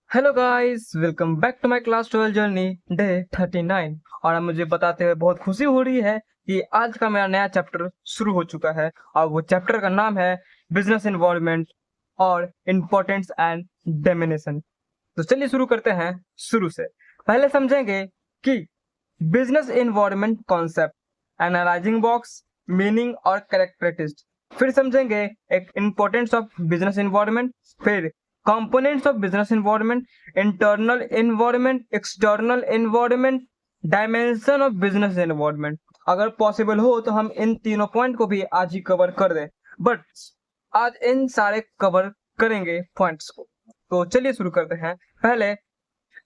Hello guys, welcome back to my class 12 journey day 39। और अब मुझे बताते हुए बहुत खुशी हो रही है कि आज का मेरा नया चैप्टर शुरू हो चुका है और वो चैप्टर का नाम है बिजनेस इन्वॉल्वमेंट और इम्पोर्टेंस एंड डेमिनेशन। तो चलिए शुरू करते हैं शुरू से। पहले समझेंगे कि business involvement concept, analysing box, meaning और कैरेक्टरिस्टिक्स। फिर समझेंगे एक इम्पोर्टेंस ऑफ बिजनेस इन्वॉल्वमेंट, फिर components of business involvement, internal involvement, external involvement, dimension of business involvement. अगर पॉसिबल हो तो हम इन तीनों पॉइंट को भी आज ही कवर कर दें, बट आज इन सारे कवर करेंगे पॉइंट्स को। तो चलिए शुरू करते हैं पहले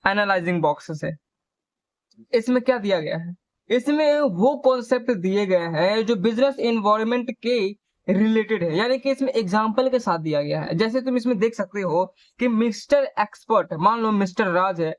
एनालाइजिंग बॉक्स से। इसमें क्या दिया गया है? इसमें वो कॉन्सेप्ट दिए गए हैं जो बिजनेस इन्वायरमेंट के रिलेटेड है, यानी कि इसमें एग्जांपल के साथ दिया गया है। जैसे तुम इसमें देख सकते हो कि मिस्टर एक्सपर्ट, मान लो मिस्टर राज है,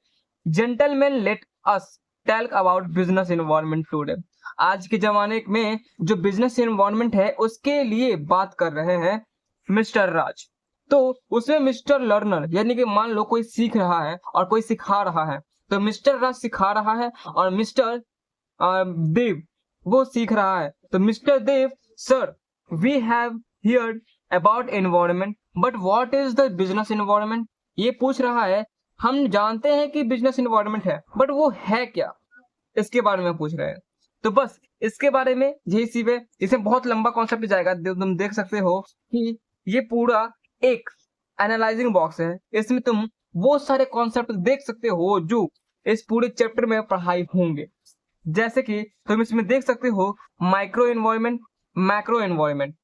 gentleman let us tell about business environment today. आज के जमाने में जो बिजनेस इन्वायरमेंट है उसके लिए बात कर रहे हैं मिस्टर राज। तो उसमें मिस्टर लर्नर, यानी कि मान लो कोई सीख रहा है और कोई सिखा रहा है, तो मिस्टर राज सिखा रहा है और मिस्टर देव वो सीख रहा है। तो mister Dev, sir we have heard about environment but what is the business environment. ये पूछ रहा है, हम जानते हैं कि बिजनेस एनवायरनमेंट है बट वो है क्या, इसके बारे में पूछ रहे हैं। तो बस इसके बारे में यही सी है। इसमें बहुत लंबा कॉन्सेप्ट जाएगा, तुम देख सकते हो कि ये पूरा एक एनालाइजिंग बॉक्स है। इसमें तुम वो सारे कॉन्सेप्ट देख सकते हो जो इस पूरे चैप्टर में पढ़ाई होंगे। जैसे कि तुम इसमें देख सकते हो माइक्रो एनवायरनमेंट, मैक्रो एनवायरनमेंट।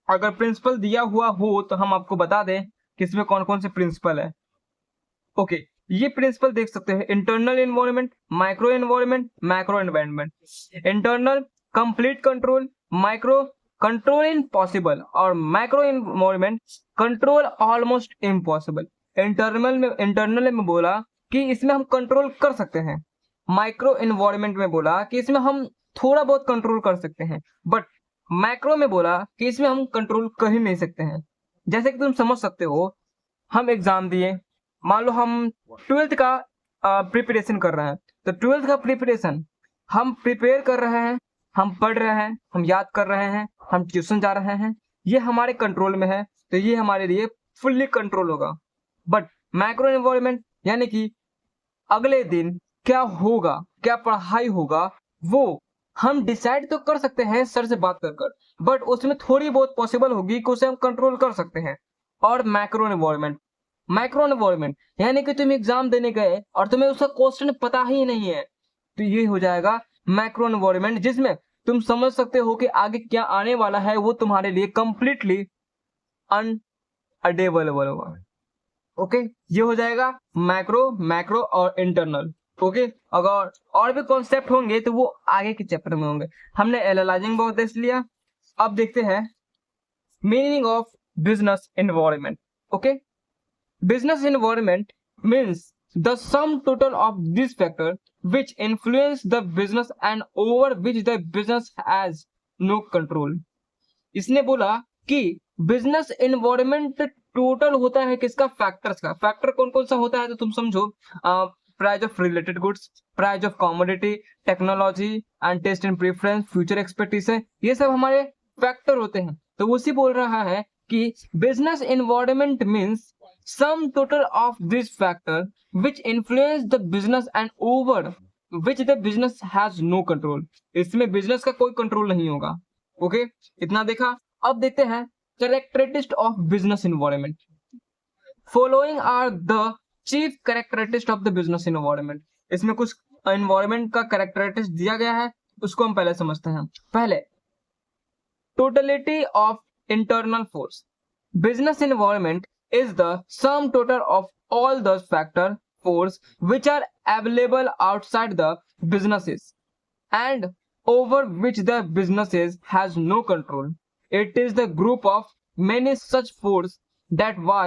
अगर प्रिंसिपल दिया हुआ हो तो हम आपको बता दें कि इसमें कौन कौन से प्रिंसिपल है। ओके, ये प्रिंसिपल देख सकते हैं, internal environment, micro environment, macro environment. Internal complete control, micro control impossible और macro environment control almost impossible. Internal में बोला कि इसमें हम कंट्रोल कर सकते हैं, माइक्रो एनवायरनमेंट में बोला कि इसमें हम थोड़ा बहुत कंट्रोल कर सकते हैं, बट मैक्रो में बोला कि इसमें हम कंट्रोल कर ही नहीं सकते हैं। जैसे कि तुम समझ सकते हो, हम एग्जाम दिए, मान लो हम ट्वेल्थ का प्रिपरेशन कर रहे हैं, तो ट्वेल्थ का प्रिपरेशन हम प्रिपेयर कर रहे हैं, हम पढ़ रहे हैं, हम याद कर रहे हैं, हम ट्यूशन जा रहे हैं, ये हमारे कंट्रोल में है, तो ये हमारे लिए फुल्ली कंट्रोल होगा। बट मैक्रो एनवायरनमेंट यानी कि अगले दिन क्या होगा, क्या पढ़ाई होगा, वो हम डिसाइड तो कर सकते हैं सर से बात कर, बट उसमें थोड़ी बहुत पॉसिबल होगी कि उसे हम कंट्रोल कर सकते हैं। और मैक्रो एनवायरनमेंट, माइक्रो एनवायरनमेंट यानी कि तुम एग्जाम देने गए और तुम्हें उसका क्वेश्चन पता ही नहीं है, तो ये हो जाएगा मैक्रो एनवायरनमेंट, जिसमें तुम समझ सकते हो कि आगे क्या आने वाला है, वो तुम्हारे लिए कंप्लीटली अनअडेबल होगा। ओके, ये हो जाएगा मैक्रो, मैक्रो और इंटरनल। ओके, अगर और भी कॉन्सेप्ट होंगे तो वो आगे के चैप्टर में होंगे। हमने एनालाइजिंग बॉक्स देख लिया, अब देखते हैं meaning of business environment. Okay, business environment means the sum total of these factors which influence the business and over which the business has no control। इसने बोला कि बिजनेस एनवायरनमेंट टोटल होता है किसका, फैक्टर्स का। फैक्टर कौन कौन सा होता है तो तुम समझो, price of related goods, price of commodity, technology and taste and preference, future expectation, ये सब हमारे फैक्टर होते हैं। तो उसी बोल रहा है कि business environment means sum total of these factors which influence the business and over which the business has no control। इसमें बिजनेस का कोई कंट्रोल नहीं होगा। ओके, इतना देखा। अब देखते हैं characteristics of business environment. Following are the chief characteristics of the business environment. इसमें कुछ एनवायरनमेंट का कैरेक्टरिस्टिक्स दिया गया है, उसको हम पहले समझते हैं। पहले, totality of internal force. Business environment is the sum total of all the factor force which are available outside the businesses and over which the businesses has no control। It is the group of many such force that why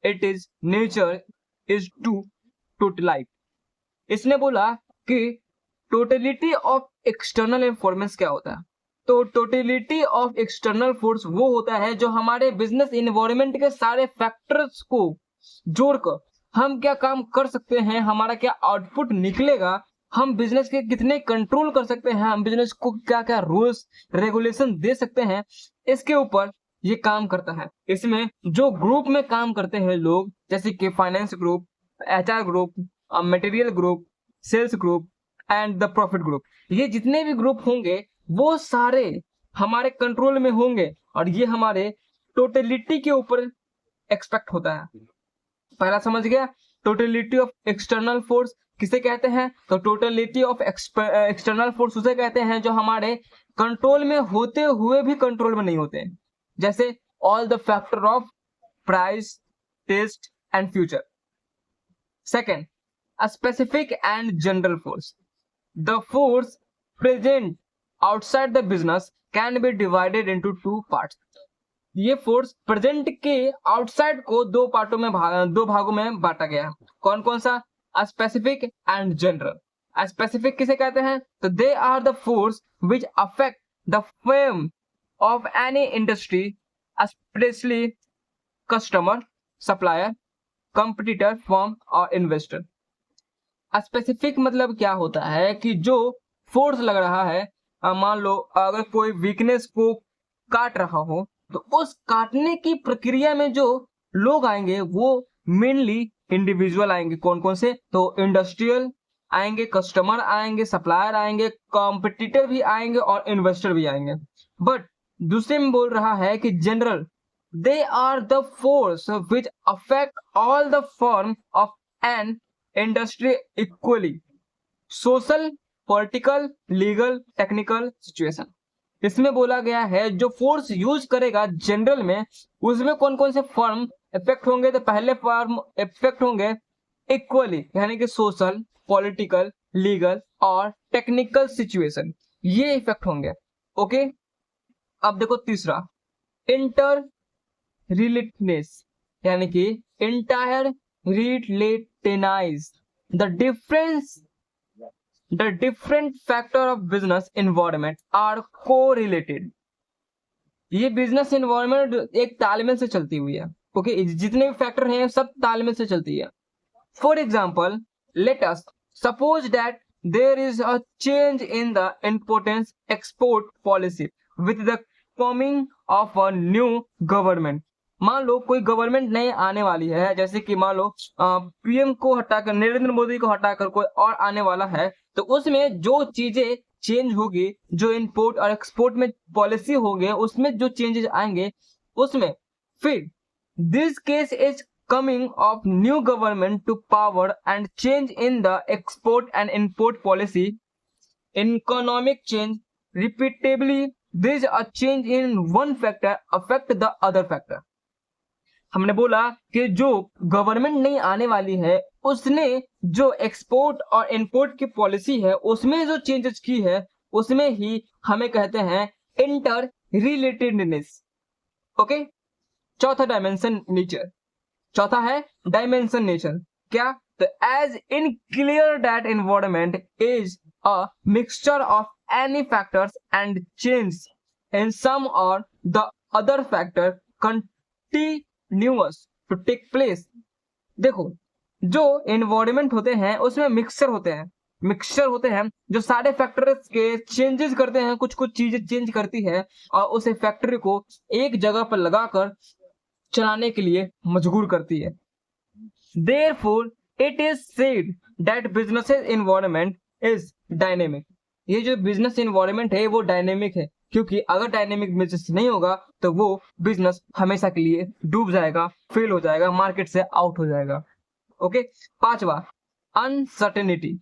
it is nature is to totalize। इसने बोला कि totality of external इन्फॉर्मेंस क्या होता है। तो totality of external force वो होता है जो हमारे बिजनेस इन्वायरमेंट के सारे फैक्टर्स को जोड़कर हम क्या काम कर सकते हैं, हमारा क्या आउटपुट निकलेगा, हम बिजनेस के कितने कंट्रोल कर सकते हैं, हम बिजनेस को क्या क्या रूल्स रेगुलेशन दे सकते हैं, इसके ऊपर ये काम करता है। इसमें जो ग्रुप में काम करते हैं लोग, जैसे कि finance group, HR group, material group, sales group and the profit group, ये जितने भी ग्रुप होंगे वो सारे हमारे कंट्रोल में होंगे और ये हमारे टोटलिटी के ऊपर एक्सपेक्ट होता है। पहला समझ गया, टोटलिटी ऑफ एक्सटर्नल फोर्स किसे कहते हैं, तो टोटलिटी ऑफ एक्सटर्नल फोर्स उसे कहते हैं जो हमारे कंट्रोल में होते हुए भी कंट्रोल में नहीं होते हैं, जैसे all the factor of price, taste and future. Second, a specific and general force. The force present outside the business can be divided into two parts. ये फोर्स प्रेजेंट के आउटसाइड को दो भागों में बांटा गया है। कौन कौन सा, स्पेसिफिक एंड जनरल। स्पेसिफिक किसे कहते हैं, तो they are the force which affect the firm of any industry, specially customer, supplier, competitor, firm और इन्वेस्टर। स्पेसिफिक मतलब क्या होता है कि जो फोर्स लग रहा है, मान लो अगर कोई वीकनेस को काट रहा हो तो उस काटने की प्रक्रिया में जो लोग आएंगे वो मेनली इंडिविजुअल आएंगे। कौन कौन से, तो इंडस्ट्रियल आएंगे, कस्टमर आएंगे, सप्लायर आएंगे, कॉम्पिटिटर भी आएंगे और इन्वेस्टर भी आएंगे। बट दूसरे में बोल रहा है कि general, they are the force which affect all the firm of an industry equally, social, political, legal, technical situation. इसमें बोला गया है जो फोर्स यूज करेगा जनरल में, उसमें कौन कौन से फर्म इफेक्ट होंगे, तो पहले फर्म इफेक्ट होंगे इक्वली, यानी कि सोशल, पॉलिटिकल, लीगल और टेक्निकल सिचुएशन, ये इफेक्ट होंगे। ओके, अब देखो तीसरा, इंटर रिलेटेडनेस, यानी कि इंटायर रिलेटेनाइज the different factor of business environment are correlated। ये बिजनेस एनवायरनमेंट एक तालमेल से चलती हुई है। ओके, जितने भी फैक्टर हैं सब तालमेल से चलती है। For example, let us suppose that there is a change in the importance export policy with the coming of a new government. मान लो कोई गवर्नमेंट नई आने वाली है, जैसे कि मान लो पीएम को हटाकर, नरेंद्र मोदी को हटाकर कोई और आने वाला है, तो उसमें जो चीजें चेंज होगी, जो इंपोर्ट और एक्सपोर्ट में पॉलिसी होगी, उसमें जो चेंजेस आएंगे उसमें फिर this case is coming of new government to power and change in the export and import policy, economic change repeatedly, this a change in one factor affect the other factor। हमने बोला कि जो government नहीं आने वाली है उसने जो एक्सपोर्ट और इंपोर्ट की पॉलिसी है उसमें जो चेंजेस की है उसमें ही हमें कहते हैं इंटर रिलेटेडनेस। ओके, चौथा डायमेंशन नेचर, चौथा है डायमेंशन नेचर। क्या, तो as in clear that environment is a mixture of any factors and change in some or the other factor continuous to take place. देखो, जो एनवायरनमेंट होते हैं उसमें मिक्सचर होते हैं जो सारे फैक्टर्स के चेंजेस करते हैं, कुछ कुछ चीजें चेंज करती है और उस फैक्ट्री को एक जगह पर लगाकर चलाने के लिए मजबूर करती है। Therefore, it is said that business environment is dynamic। ये जो बिजनेस एनवायरनमेंट है वो डायनेमिक है, क्योंकि अगर डायनेमिक बिजनेस नहीं होगा तो वो बिजनेस हमेशा के लिए डूब जाएगा, फेल हो जाएगा, मार्केट से आउट हो जाएगा। ओके, पांचवा, uncertainty.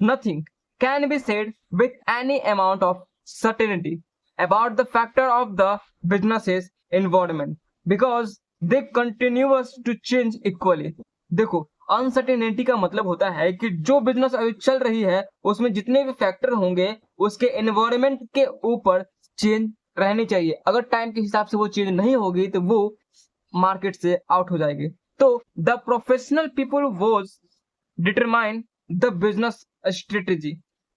Nothing can be said with any amount of certainty about the factor of the business's environment because they continuous to change equally। देखो, अनसर्टेनिटी का मतलब होता है कि जो बिजनेस अभी चल रही है उसमें जितने भी फैक्टर होंगे उसके एनवायरनमेंट के ऊपर चेंज रहनी चाहिए। अगर टाइम के हिसाब से वो चेंज नहीं होगी तो वो मार्केट से आउट हो जाएगी। तो the professional people was determine the business strategy,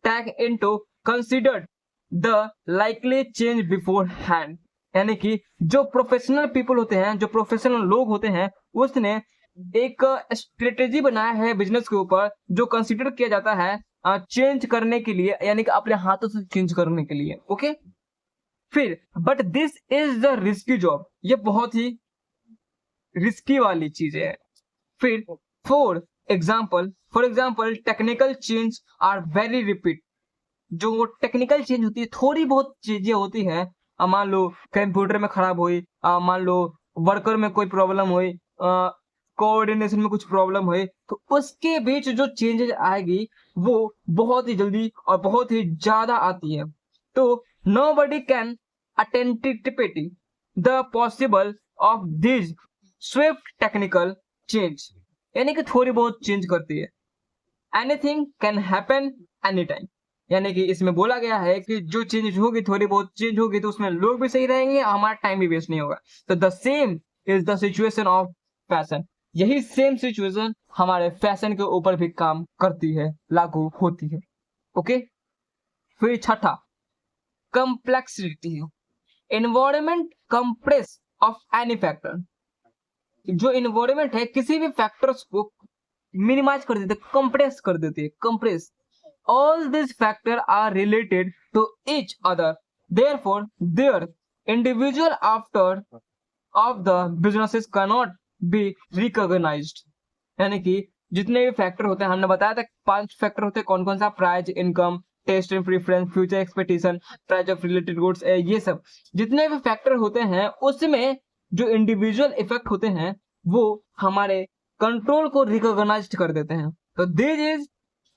take into considered the likely change beforehand। यानी कि जो प्रोफेशनल पीपल होते हैं, जो प्रोफेशनल लोग होते हैं, उसने एक स्ट्रेटेजी बनाया है बिजनेस के ऊपर जो कंसीडर किया जाता है चेंज करने के लिए, यानी कि अपने हाथों से चेंज करने के लिए। ओके, फिर but this is the risky job, ये बहुत ही रिस्की वाली चीज है। फिर for example technical change are very repeat, जो टेक्निकल चेंज होती है, थोड़ी बहुत चीजें होती है, मान लो कंप्यूटर में खराब हुई, मान लो वर्कर में कोई प्रॉब्लम हुई, कोऑर्डिनेशन में कुछ प्रॉब्लम हुई, तो उसके बीच जो चेंजेस आएगी वो बहुत ही जल्दी और बहुत ही ज्यादा आती है। तो nobody can anticipate the possible of these swift technical change, यानी कि थोड़ी बहुत चेंज करती है। Anything can happen any time, यानी कि इसमें बोला गया है कि जो चेंज होगी, थोड़ी बहुत चेंज होगी, तो उसमें लोग भी सही रहेंगे, हमारा टाइम भी वेस्ट नहीं होगा। तो the same is the situation of fashion, यही सेम सिचुएशन हमारे फैशन के ऊपर भी काम करती है, लागू होती है। ओके, फिर छठा complexity, environment compress of any factor, जो एनवायरमेंट है किसी भी फैक्टर्स को मिनिमाइज कर देते, कंप्रेस कर देती है, compress. All these factors are related to each other, therefore their individual after of the businesses cannot be recognized, यानी कि जितने भी फैक्टर होते हैं, हमने बताया था 5 फैक्टर होते हैं, कौन कौन सा, price, income, taste and preference, future expectation, price of related goods, ये सब जितने भी फैक्टर होते हैं, उसमें जो इंडिविजुअल इफेक्ट होते हैं वो हमारे कंट्रोल को रिकॉग्नाइज कर देते हैं। तो this is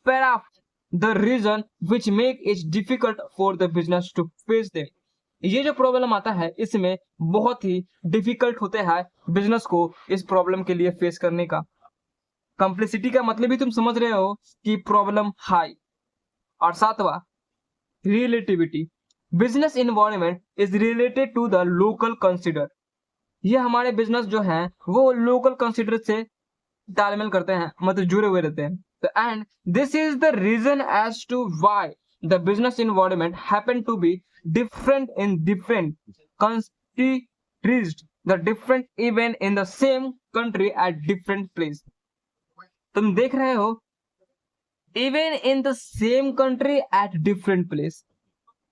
para the reason which make it difficult for the business to face them, ये जो प्रॉब्लम आता है इसमें बहुत ही डिफिकल्ट होते हैं बिजनेस को इस प्रॉब्लम के लिए फेस करने का। कॉम्प्लेक्सिटी का मतलब भी तुम समझ रहे हो कि प्रॉब्लम हाई। और सातवां relativity, business environment is related to the local consider, ये हमारे बिजनेस जो है वो लोकल कंसिडर से तालमेल करते हैं, मतलब जुड़े हुए रहते हैं। And this is the reason as to why the business environment happen to be different in different countries, the different even in the same country at different place। तुम देख रहे हो even in the same country at different place,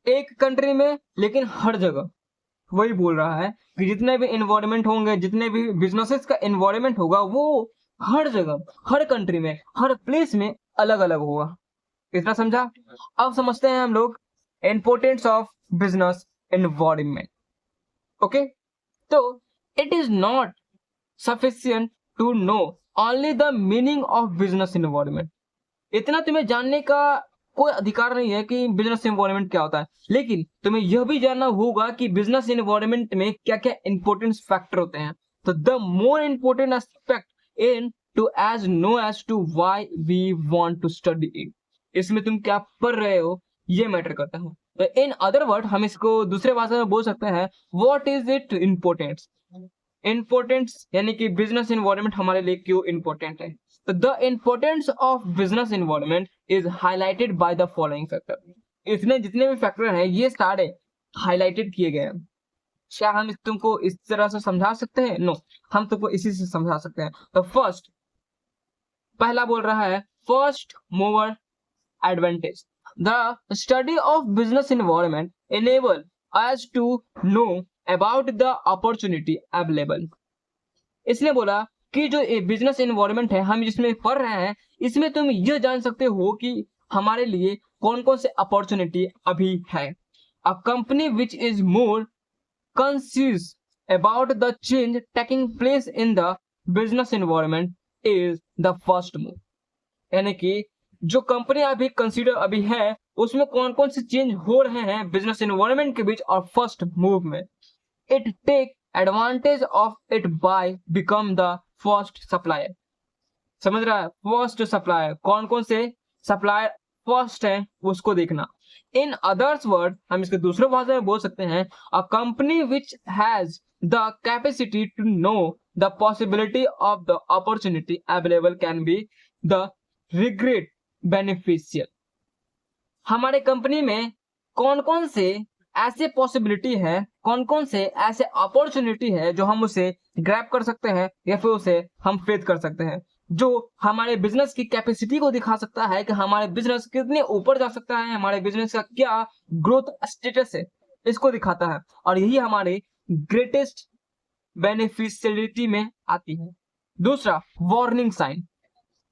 एक country में लेकिन हर जगह, वही बोल रहा है कि जितने भी एनवायरमेंट होंगे, जितने भी बिजनेसेस का एनवायरमेंट होगा, वो हर जगह, हर कंट्री में, हर प्लेस में अलग अलग होगा। इतना समझा? अब समझते हैं हम लोग importance of business environment. Okay, तो it is not sufficient to know only the meaning of business environment, इतना तुम्हें जानने का कोई अधिकार नहीं है कि बिजनेस एनवायरमेंट क्या होता है, लेकिन तुम्हें यह भी जानना होगा कि बिजनेस एनवायरमेंट में क्या क्या इंपॉर्टेंट फैक्टर होते हैं। तो the more important aspect in to as know as to why we want to study it, इसमें तुम क्या पढ़ रहे हो ये मैटर करता है। तो इन अदर वर्ड हम इसको दूसरे भाषा में बोल सकते हैं what is it importance, importance यानी कि बिजनेस एनवायरमेंट हमारे लिए क्यों इंपॉर्टेंट है। तो the importance of business environment is highlighted by the following factor, इसमें जितने भी फैक्टर हैं ये सारे हाईलाइटेड किए गए हैं। क्या हम तुमको इस तरह से समझा सकते हैं? नो, हम तुमको इसी से समझा सकते हैं। तो फर्स्ट, पहला बोल रहा है first mover advantage, the study of business environment enable us to know about the opportunity available. इसने बोला कि जो बिजनेस एनवायरमेंट है हम जिसमें पढ़ रहे हैं, इसमें तुम यह जान सकते हो कि हमारे लिए कौन कौन से अपॉर्चुनिटी अभी है। अ company which is more conscious about the change taking place in the business environment is the first move, यानी कि जो कंपनी अभी कंसीडर अभी है उसमें कौन कौन से चेंज हो रहे हैं बिजनेस एनवायरमेंट के बीच, और फर्स्ट मूव में it take advantage of it by become the first supplier. समझ रहा है? फर्स्ट सप्लायर, कौन कौन से सप्लायर फर्स्ट है उसको देखना। इन अदर्स वर्ड हम इसके दूसरे भाषा में बोल सकते हैं a company which has the capacity to know the possibility of the opportunity available can be the regret beneficial. हमारे कंपनी में कौन कौन से ऐसे पॉसिबिलिटी है, कौन कौन से ऐसे अपॉर्चुनिटी है जो हम उसे ग्रैब कर सकते हैं या फिर उसे हम फेस कर सकते हैं, जो हमारे बिजनेस की कैपेसिटी को दिखा सकता है कि हमारे बिजनेस कितने ऊपर जा सकता है, हमारे बिजनेस का क्या ग्रोथ स्टेटस है, इसको दिखाता है। और यही हमारे ग्रेटेस्ट बेनिफिशियलिटी में आती है। दूसरा, warning sign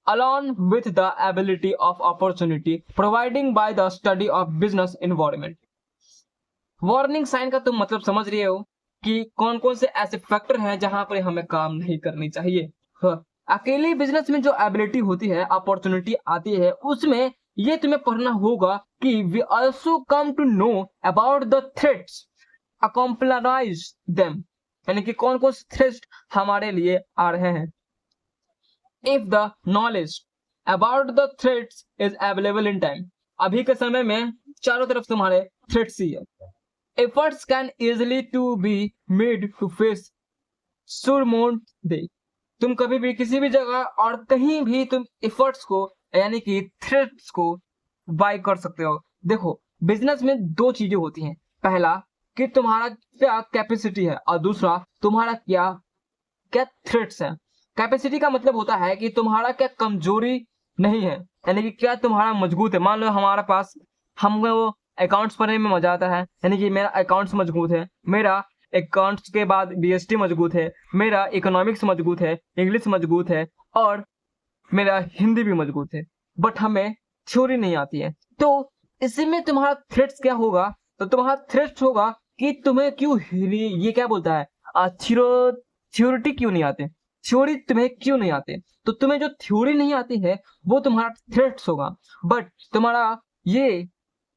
along with the ability of opportunity providing by the study of business environment। Warning sign का तुम मतलब समझ रहे हो कि कौन कौन से ऐसे फैक्टर हैं जहां पर हमें काम नहीं करनी चाहिए। अकेले बिजनेस में जो एबिलिटी होती है, अपॉर्चुनिटी आती है, उसमें ये तुम्हें पढ़ना होगा कि we also come to know about the threats accomplice them, यानी कि कौन कौन से थ्रेट्स हमारे लिए आ रहे हैं। If the knowledge about the threats is available in time, अभी के समय में चारों तरफ तुम्हारे threats ही है। Efforts can easily to be made to face surmount they। तुम कभी भी किसी भी जगह और कहीं भी तुम efforts को यानी कि threats को बाय कर सकते हो। देखो, बिजनेस में दो चीजें होती हैं, पहला कि तुम्हारा क्या कैपेसिटी है और दूसरा तुम्हारा क्या क्या थ्रेट्स है। कैपेसिटी का मतलब होता है कि तुम्हारा क्या कमजोरी नहीं है, यानी कि क्या तुम्हारा मजबूत है। मान लो हमारे पास, हमको अकाउंट्स पढ़ने में मजा आता है, यानी कि मेरा अकाउंट्स मजबूत है, मेरा अकाउंट्स के बाद बीएसटी मजबूत है, मेरा इकोनॉमिक्स मजबूत है, इंग्लिश मजबूत है और मेरा हिंदी भी मजबूत है, बट हमें थ्योरी नहीं आती है। तो इसी में तुम्हारा थ्रेट्स क्या होगा, तो तुम्हारा थ्रेट्स होगा कि तुम्हें क्यों ये क्या बोलता है, थ्योरिटी क्यों नहीं आते, थ्योरी तुम्हें क्यों नहीं आते। तो तुम्हें जो थ्योरी नहीं आती है वो तुम्हारा थ्रेट्स होगा। बट तुम्हारा ये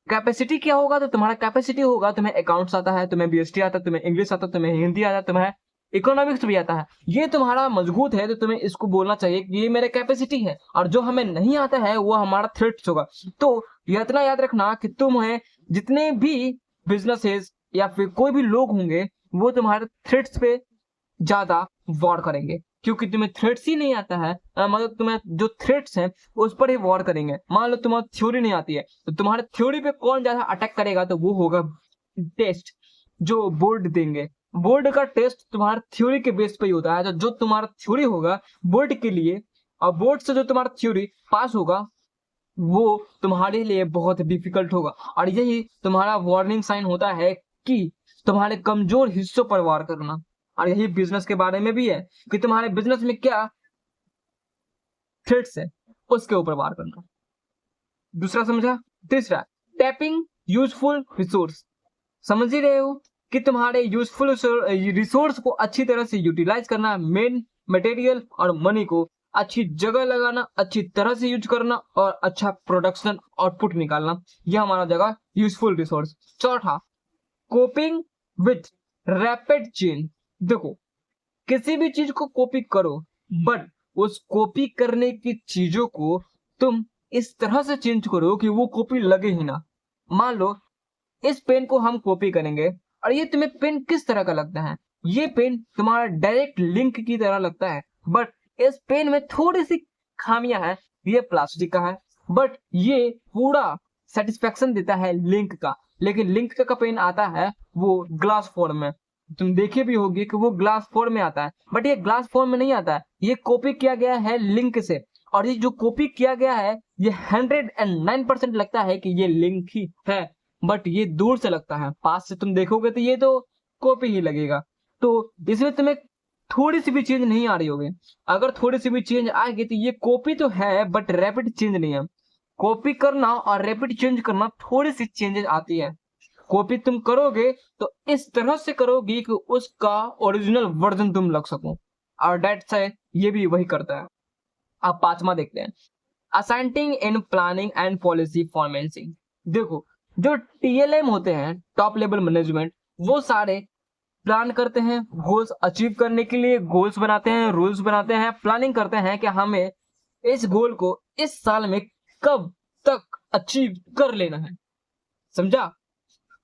कैपेसिटी क्या होगा, तो तुम्हारा कैपेसिटी होगा तुम्हें अकाउंट्स आता है, तुम्हें बीएसटी आता है, तुम्हें इंग्लिश आता है, तुम्हें हिंदी आता है, तुम्हें इकोनॉमिक्स भी आता है। ये तुम्हारा मजबूत है, तो तुम्हें इसको बोलना चाहिए कि ये मेरा कैपेसिटी है। और जो हमें नहीं आता है वो हमारा थ्रेट्स होगा। तो ये इतना याद रखना कि तुम्हें जितने भी बिजनेसेस या फिर कोई भी लोग होंगे वो तुम्हारे थ्रेट्स पे ज्यादा वॉर करेंगे, क्योंकि तुम्हें थ्रेट्स ही नहीं आता है, मतलब तुम्हें जो थ्रेट्स हैं उस पर ही वॉर करेंगे। मान लो तुम्हारी थ्योरी नहीं आती है, तो तुम्हारे थ्योरी पे कौन ज्यादा अटैक करेगा, तो वो होगा टेस्ट जो बोर्ड देंगे। बोर्ड का टेस्ट तुम्हारा थ्योरी के बेस पे ही होता है। तो जो तुम्हारा थ्योरी होगा बोर्ड के लिए, और बोर्ड से जो तुम्हारा थ्योरी पास होगा वो तुम्हारे लिए बहुत डिफिकल्ट होगा। और यही तुम्हारा वार्निंग साइन होता है कि तुम्हारे कमजोर हिस्सों पर वार करना। और यही बिजनेस के बारे में भी है कि तुम्हारे बिजनेस में क्या थ्रेट्स है उसके ऊपर वार करना। दूसरा समझा। तीसरा, टैपिंग यूजफुल रिसोर्स। समझ ही रहे हो कि तुम्हारे यूजफुल रिसोर्स को अच्छी तरह से यूटिलाइज करना, मेन मटेरियल और मनी को अच्छी जगह लगाना, अच्छी तरह से यूज करना और अच्छा प्रोडक्शन आउटपुट निकालना, यह हमारा जगह यूजफुल रिसोर्स। चौथा, कोपिंग विथ रैपिड चेंज। देखो, किसी भी चीज को कॉपी करो, बट उस कॉपी करने की चीजों को तुम इस तरह से चेंज करो कि वो कॉपी लगे ही ना। मान लो इस पेन को हम कॉपी करेंगे और ये तुम्हें पेन किस तरह का लगता है, ये पेन तुम्हारा डायरेक्ट लिंक की तरह लगता है, बट इस पेन में थोड़ी सी खामियां हैं, ये प्लास्टिक का है, बट ये पूरा सेटिस्फेक्शन देता है लिंक का। लेकिन लिंक का पेन आता है वो ग्लास फॉर्म में, तुम देखे भी होगी कि वो ग्लास फॉर्म में आता है, बट ये ग्लास फॉर्म में नहीं आता है, ये कॉपी किया गया है लिंक से। और ये जो कॉपी किया गया है ये 109% लगता है कि ये लिंक ही है, बट ये दूर से लगता है, पास से तुम देखोगे तो ये तो कॉपी ही लगेगा। तो इसमें तुम्हें थोड़ी सी भी चेंज नहीं आ रही होगी। अगर थोड़ी सी भी चेंज आएगी तो ये कॉपी तो है बट रैपिड चेंज नहीं है। कॉपी करना और रैपिड चेंज करना थोड़ी सी चेंजेस आती है। कॉपी तुम करोगे तो इस तरह से करोगी कि उसका ओरिजिनल वर्जन तुम लग सको, और दैट्स ये भी वही करता है। अब पांचवा देखते हैं, assigning in planning and policy formatting. देखो, जो टीएलएम होते हैं, टॉप लेवल मैनेजमेंट, वो सारे प्लान करते हैं गोल्स अचीव करने के लिए, गोल्स बनाते हैं, रूल्स बनाते हैं, प्लानिंग करते हैं कि हमें इस गोल को इस साल में कब तक अचीव कर लेना है। समझा?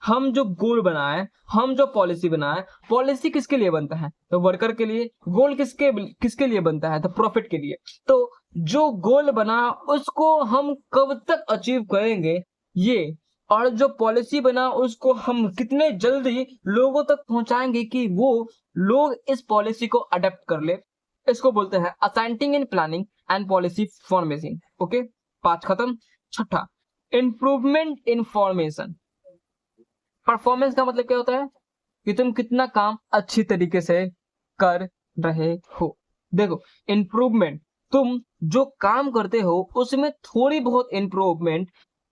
हम जो गोल बनाए, हम जो पॉलिसी बनाए, पॉलिसी किसके लिए बनता है, तो वर्कर के लिए। गोल किसके लिए बनता है, तो प्रॉफिट के लिए। तो जो गोल बना उसको हम कब तक अचीव करेंगे, ये और जो पॉलिसी बना उसको हम कितने जल्दी लोगों तक पहुंचाएंगे कि वो लोग इस पॉलिसी को अडेप्ट कर ले। इसको बोलते हैं assisting in planning and policy formation. Okay, 5 खत्म। छठा, इंप्रूवमेंट इन्फॉर्मेशन। परफॉर्मेंस का मतलब क्या होता है कि तुम कितना काम अच्छी तरीके से कर रहे हो। देखो, इम्प्रूवमेंट, तुम जो काम करते हो उसमें थोड़ी बहुत इम्प्रूवमेंट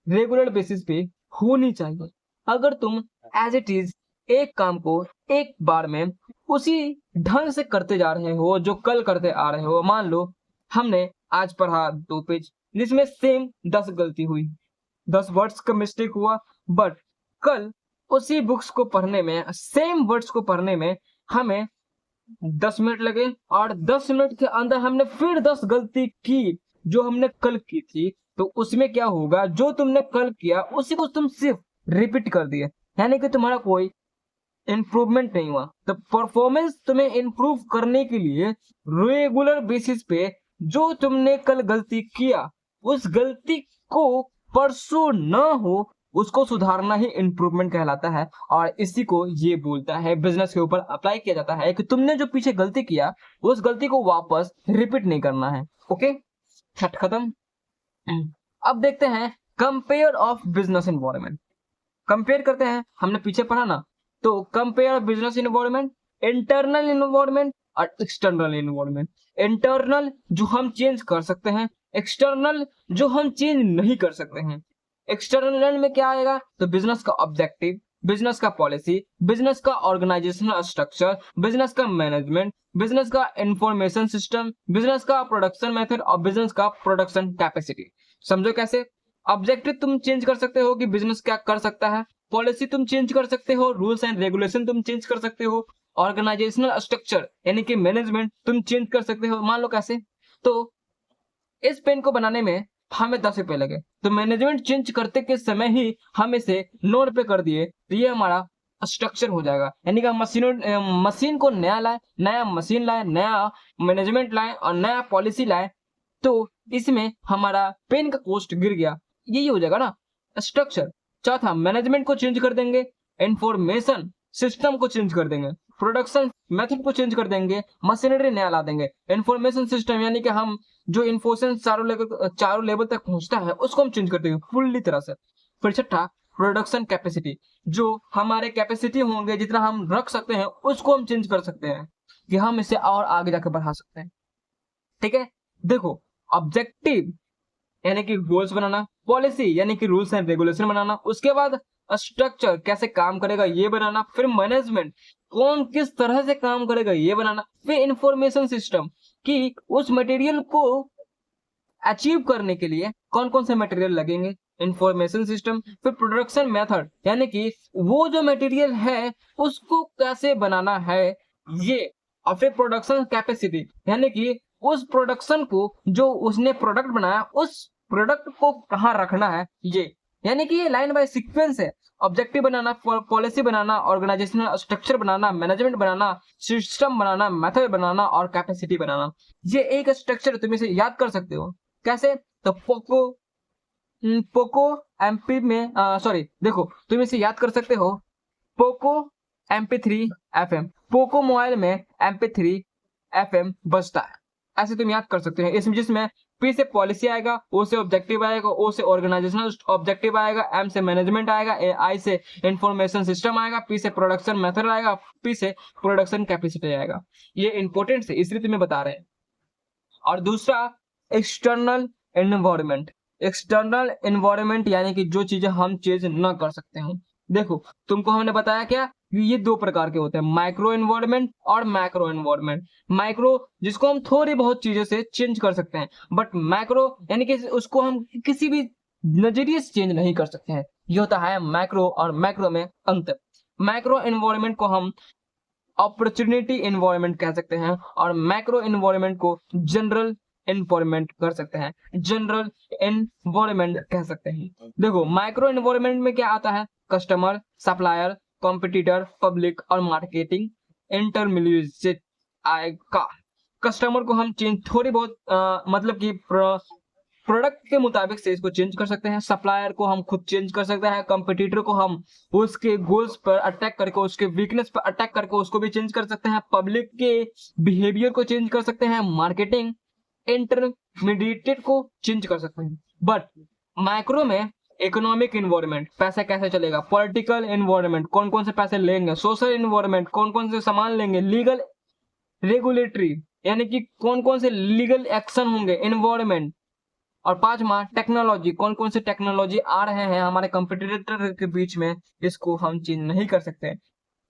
रेगुलर बेसिस पे होनी चाहिए। अगर तुम एज इट इज एक काम को एक बार में उसी ढंग से करते जा रहे हो जो कल करते आ रहे हो, मान लो हमने आज पढ़ा 2 पेज जिसमें सेम 10 गलती हुई, 10 वर्ड्स का मिस्टेक हुआ, बट कल उसी बुक्स को पढ़ने में, सेम वर्ड्स को पढ़ने में हमें 10 मिनट लगे और 10 मिनट के अंदर हमने फिर 10 गलती की जो हमने कल की थी। तो उसमें क्या होगा, जो तुमने कल किया उसी को तुम सिर्फ रिपीट कर दिए, यानी कि तुम्हारा कोई इंप्रूवमेंट नहीं हुआ। तो परफॉर्मेंस तुम्हें इंप्रूव करने के लिए रेगुलर बेसिस पे जो तुमने कल गलती किया उस गलती को परसों न हो उसको सुधारना ही इंप्रूवमेंट कहलाता है। और इसी को ये बोलता है, बिजनेस के ऊपर अप्लाई किया जाता है कि तुमने जो पीछे गलती किया उस गलती को वापस रिपीट नहीं करना है। ओके, छठ खत्म। अब देखते हैं compare of business environment. Compare करते हैं, हमने पीछे पढ़ा ना, तो compare business environment, internal environment और एक्सटर्नल एनवायरनमेंट। इंटरनल जो हम चेंज कर सकते हैं, एक्सटर्नल जो हम चेंज नहीं कर सकते हैं। एक्सटर्नल में क्या आएगा, तो बिजनेस का ऑब्जेक्टिव, बिजनेस का पॉलिसी, बिजनेस का ऑर्गेनाइजेशनल स्ट्रक्चर, बिजनेस का मैनेजमेंट, बिजनेस का इंफॉर्मेशन सिस्टम, बिजनेस का प्रोडक्शन मेथड और बिजनेस का प्रोडक्शन कैपेसिटी। समझो कैसे। ऑब्जेक्टिव तुम चेंज कर सकते हो कि बिजनेस क्या कर सकता है, पॉलिसी तुम चेंज कर सकते हो, रूल्स एंड रेगुलेशन तुम चेंज कर सकते हो, ऑर्गेनाइजेशनल स्ट्रक्चर यानी कि मैनेजमेंट तुम चेंज कर सकते हो। मान लो कैसे, तो इस पेन को बनाने में हमें 10 रुपए लगे, तो मैनेजमेंट चेंज करते के समय ही हम इसे 9 रुपए कर दिए, तो ये हमारा स्ट्रक्चर हो जाएगा। यानी कि मशीन को नया लाए, नया मशीन लाए, नया मैनेजमेंट लाए और नया पॉलिसी लाए, तो इसमें हमारा पेन का कॉस्ट गिर गया, यही हो जाएगा ना स्ट्रक्चर। चौथा, मैनेजमेंट को चेंज कर देंगे, इंफॉर्मेशन सिस्टम को चेंज कर देंगे, प्रोडक्शन मेथड को चेंज कर देंगे, मशीनरी नया ला देंगे। इंफॉर्मेशन सिस्टम यानी कि हम जो इन्फॉर्मेशन चारों लेवल तक पहुंचता है उसको हम चेंज कर देंगे फुल्ली तरह से। फिर छठा, प्रोडक्शन कैपेसिटी, जो हमारे कैपेसिटी होंगे जितना हम रख सकते हैं उसको हम चेंज कर सकते हैं कि हम इसे और आगे जाकर बढ़ा सकते हैं। ठीक है, देखो, ऑब्जेक्टिव यानी कि गोल्स बनाना, पॉलिसी यानी कि रूल्स एंड रेगुलेशन बनाना, उसके बाद स्ट्रक्चर कैसे काम करेगा ये बनाना, फिर मैनेजमेंट कौन किस तरह से काम करेगा ये बनाना, फिर इंफॉर्मेशन सिस्टम कि उस मटेरियल को अचीव करने के लिए कौन कौन से मटेरियल लगेंगे, इंफॉर्मेशन सिस्टम, फिर प्रोडक्शन मेथड यानी कि वो जो मटेरियल है उसको कैसे बनाना है ये, और फिर प्रोडक्शन कैपेसिटी यानी कि उस प्रोडक्शन को जो उसने प्रोडक्ट बनाया उस प्रोडक्ट को कहाँ रखना है ये, यानी कि ये लाइन बाय सीक्वेंस है। ऑब्जेक्टिव बनाना, पॉलिसी बनाना, ऑर्गेनाइजेशनल स्ट्रक्चर बनाना, मैनेजमेंट बनाना, सिस्टम बनाना, मेथड बनाना और कैपेसिटी बनाना, ये एक स्ट्रक्चर तुम इसे याद कर सकते हो। कैसे, तो पोको एमपी में सॉरी देखो, तुम इसे याद कर सकते हो, Poco MP3 FM, Poco mobile में MP3 FM बजता है, ऐसे तुम याद कर सकते हो। इसमें जिसमें P से पॉलिसी आएगा, O से ऑब्जेक्टिव आएगा, O से ऑर्गेनाइजेशनल ऑब्जेक्टिव आएगा, M से मैनेजमेंट आएगा, I से इंफॉर्मेशन सिस्टम आएगा, P से प्रोडक्शन मेथड आएगा, P से प्रोडक्शन कैपेसिटी आएगा। ये इंपॉर्टेंट है इसलिए तुम्हें बता रहे हैं। और दूसरा, एक्सटर्नल एनवायरनमेंट। एक्सटर्नल एनवायरनमेंट यानी कि जो चीजें हम चेंज न कर सकते हैं। देखो, तुमको हमने बताया क्या, ये 2 प्रकार के होते हैं, माइक्रो एनवायरनमेंट और मैक्रो एनवायरनमेंट। माइक्रो जिसको हम थोड़ी बहुत चीजों से चेंज कर सकते हैं, बट मैक्रो यानी कि उसको हम किसी भी नजरिए से चेंज नहीं कर सकते हैं। ये होता है मैक्रो और मैक्रो में अंतर। माइक्रो एनवायरनमेंट को हम अपॉर्चुनिटी एनवायरनमेंट कह सकते हैं और मैक्रो एनवायरनमेंट को जनरल एनवायरनमेंट कर सकते हैं, जनरल एनवायरनमेंट कह सकते हैं। देखो, माइक्रो एनवायरनमेंट में क्या आता है, कस्टमर, सप्लायर, कॉम्पिटिटर, पब्लिक और मार्केटिंग इंटरमीडिएट आएगा। कस्टमर को हम चेंज थोड़ी बहुत मतलब कि प्रोडक्ट के मुताबिक से इसको चेंज कर सकते हैं, सप्लायर को हम खुद चेंज कर सकते हैं, कंपटीटर को हम उसके गोल्स पर अटैक करके, उसके वीकनेस पर अटैक करके उसको भी चेंज कर सकते हैं, पब्लिक के बिहेवियर को चेंज कर सकते हैं, मार्केटिंग इंटरमीडिएटेड को चेंज कर सकते हैं। बट माइक्रो में इकोनॉमिक इन्वायरमेंट, पैसा कैसे चलेगा, पॉलिटिकल इन्वायरमेंट, कौन कौन से पैसे लेंगे, सोशल इन्वायरमेंट, कौन कौन से सामान लेंगे, लीगल रेगुलेटरी यानी कि कौन कौन से लीगल एक्शन होंगे, इन्वायरमेंट, और पांचवा टेक्नोलॉजी, कौन कौन से टेक्नोलॉजी आ रहे हैं हमारे कंपटीटर के बीच में, इसको हम चेंज नहीं कर सकते।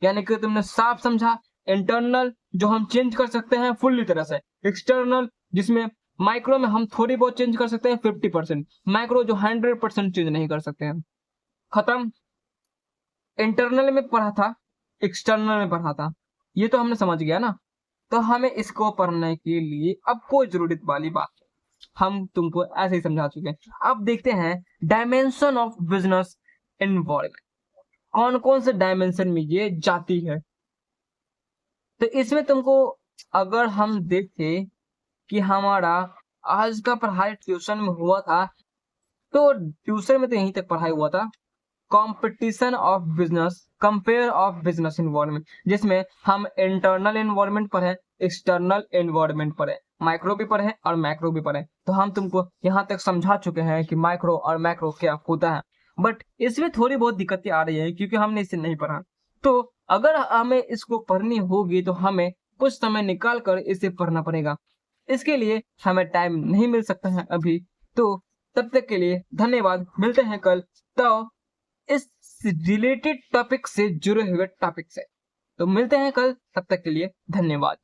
यानी कि तुमने साफ समझा, इंटरनल जो हम चेंज कर सकते हैं फुल्ली तरह से, एक्सटर्नल जिसमें माइक्रो में हम थोड़ी बहुत चेंज कर सकते हैं 50%, माइक्रो जो 100% चेंज नहीं कर सकते हैं। खत्म। इंटरनल में पढ़ा था, एक्सटर्नल में पढ़ा था, ये तो हमने समझ गया ना। तो हमें इसको पढ़ने के लिए अब कोई जरूरत वाली बात, हम तुमको ऐसे ही समझा चुके हैं। अब देखते हैं डायमेंशन ऑफ बिजनेस इन्वॉल्वमेंट, कौन कौन से डायमेंशन में ये जाती है। तो इसमें तुमको अगर हम देखें कि हमारा आज का पढ़ाई ट्यूशन में हुआ था, तो ट्यूशन में तो यहीं तक पढ़ाई हुआ था, competition of business, compare of business environment, जिसमें हम इंटरनल इन्वायरमेंट पढ़े, एक्सटर्नल इन्वायरमेंट पढ़े, माइक्रो भी पढ़े और मैक्रो भी पढ़े। तो हम तुमको यहाँ तक समझा चुके हैं कि माइक्रो और मैक्रो क्या होता है। बट इसमें थोड़ी बहुत दिक्कतें आ रही है क्योंकि हमने इसे नहीं पढ़ा। तो अगर हमें इसको पढ़नी होगी तो हमें कुछ समय निकाल कर इसे पढ़ना पड़ेगा। इसके लिए हमें टाइम नहीं मिल सकता है अभी। तो तब तक के लिए धन्यवाद, मिलते हैं कल तो इस रिलेटेड टॉपिक से जुड़े हुए टॉपिक से। तो मिलते हैं कल, तब तक के लिए धन्यवाद।